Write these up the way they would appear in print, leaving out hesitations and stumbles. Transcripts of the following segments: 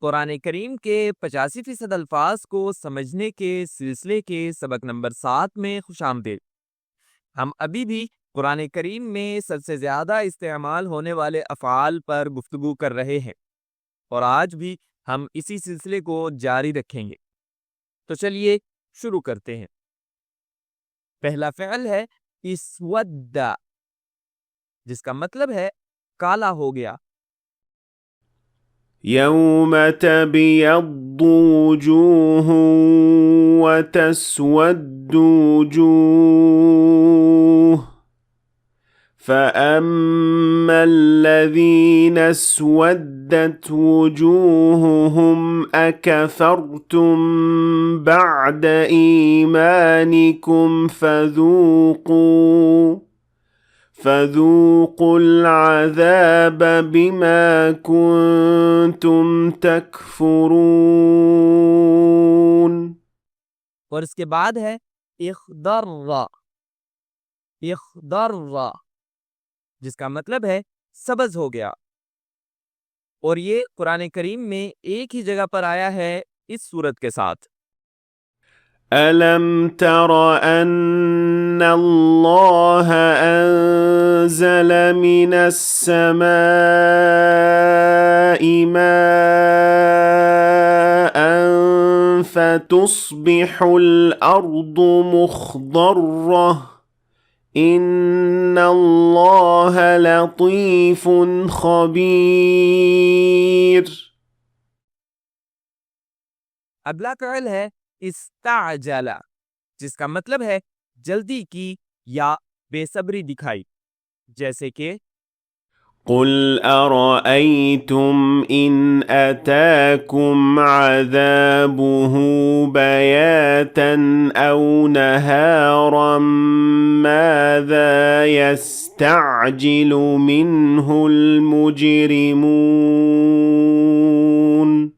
कुरान करीम के 85% अल्फाज को समझने के सिलसिले के सबक नंबर 7 में खुशामदीद। हम अभी भी कुरान करीम में सबसे ज़्यादा इस्तेमाल होने वाले अफ़आल पर गुफ्तगू कर रहे हैं और आज भी हम इसी सिलसिले को जारी रखेंगे। तो चलिए शुरू करते हैं। पहला फ़िअल है इस्वद्दा, जिसका मतलब है काला हो गया। يوم تبيض وجوه وتسود وجوه فأما الذين اسودت وجوههم أكفرتم بعد إيمانكم فذوقوا العذاب بما كنتم تكفرون. और इसके बाद है इख्दर्रा, इख्दर्रा, जिसका मतलब है सब्ज हो गया। और ये कुरान करीम में एक ही जगह पर आया है इस सूरत के साथ। ألم تر أن الله أنزل من السماء ماء فتصبح الأرض مخضرة إن الله لطيف خبير. अगला फ़िअल है इस्ताअजला, जिसका मतलब है जल्दी की या बेसब्री दिखाई। जैसे कि قل أرأيتم إن أتاكم عذابه بياتا أو نهارا ماذا يستعجل منه المجرمون.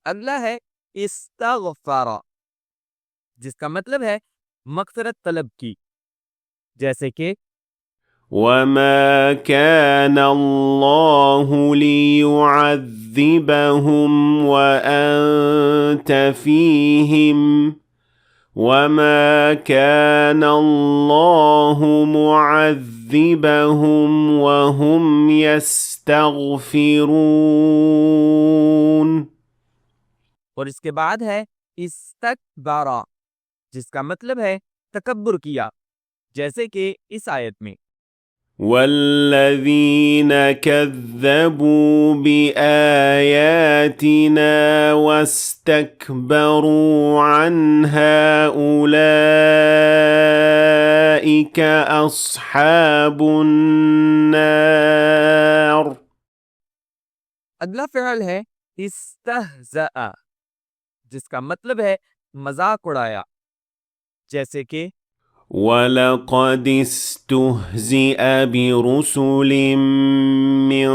अगला है इस्तगफरा, जिसका मतलब है मग़फ़िरत तलब की। जैसे कि وما كان الله ليعذبهم وأنت فيهم وما كان الله معذبهم وهم يستغفرون. और इसके बाद है इस्तकबारा, जिसका मतलब है तकब्बुर किया। जैसे कि इस आयत में والذين كذبوا بآياتنا واستكبروا عنها أولئك أصحاب النار. अगला फ़िअल है इस्तहज़अ, जिसका मतलब है मजाक उड़ाया। जैसे कि ولقد استهزئ برسل من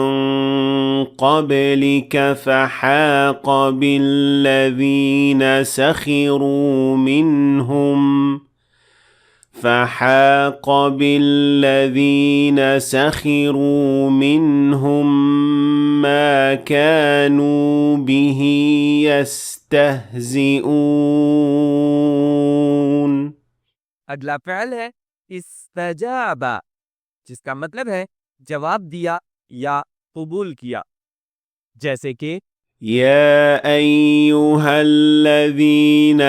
قبلك فحاق بالذين سخروا منهم ما كانوا به يستهزئون. अगला फ़िअल है इस्तजाबा, जिसका मतलब है जवाब दिया या कबूल किया। जैसे कि يا أيها الذين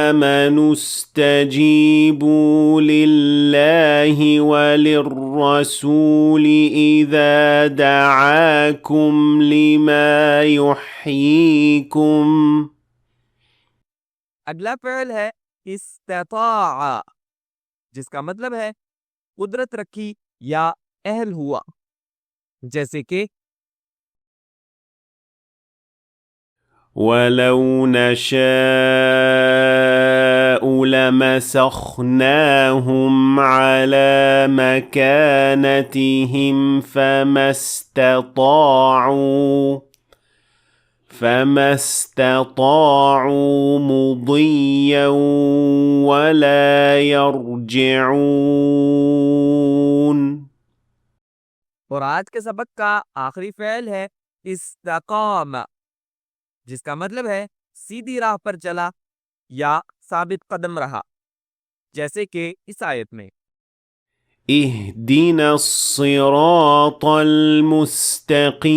آمنوا استجيبوا لله وللرسول إذا دعاكم لما يحييكم. अगला फ़िअल है इस्तताअ, जिसका मतलब है कुदरत रखी या अहल हुआ। जैसे कि ولو نشاء لمسخناهم على مكانتهم فما استطاعوا مضيا ولا يرجعون. और आज के सबक का आखिरी फ़िअल है इस्तकाम, जिसका मतलब है सीधी राह पर चला या साबित कदम रहा, जैसे कि इस आयत में اهدنا الصراط المستقيم.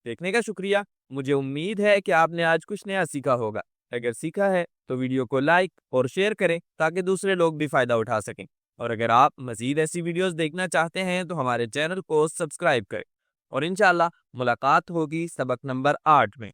देखने का शुक्रिया। मुझे उम्मीद है कि आपने आज कुछ नया सीखा होगा। अगर सीखा है तो वीडियो को लाइक और शेयर करें ताकि दूसरे लोग भी फायदा उठा सकें। और अगर आप मजीद ऐसी वीडियोस देखना चाहते हैं तो हमारे चैनल को सब्सक्राइब करें। और इंशाल्लाह मुलाकात होगी सबक नंबर 8 में।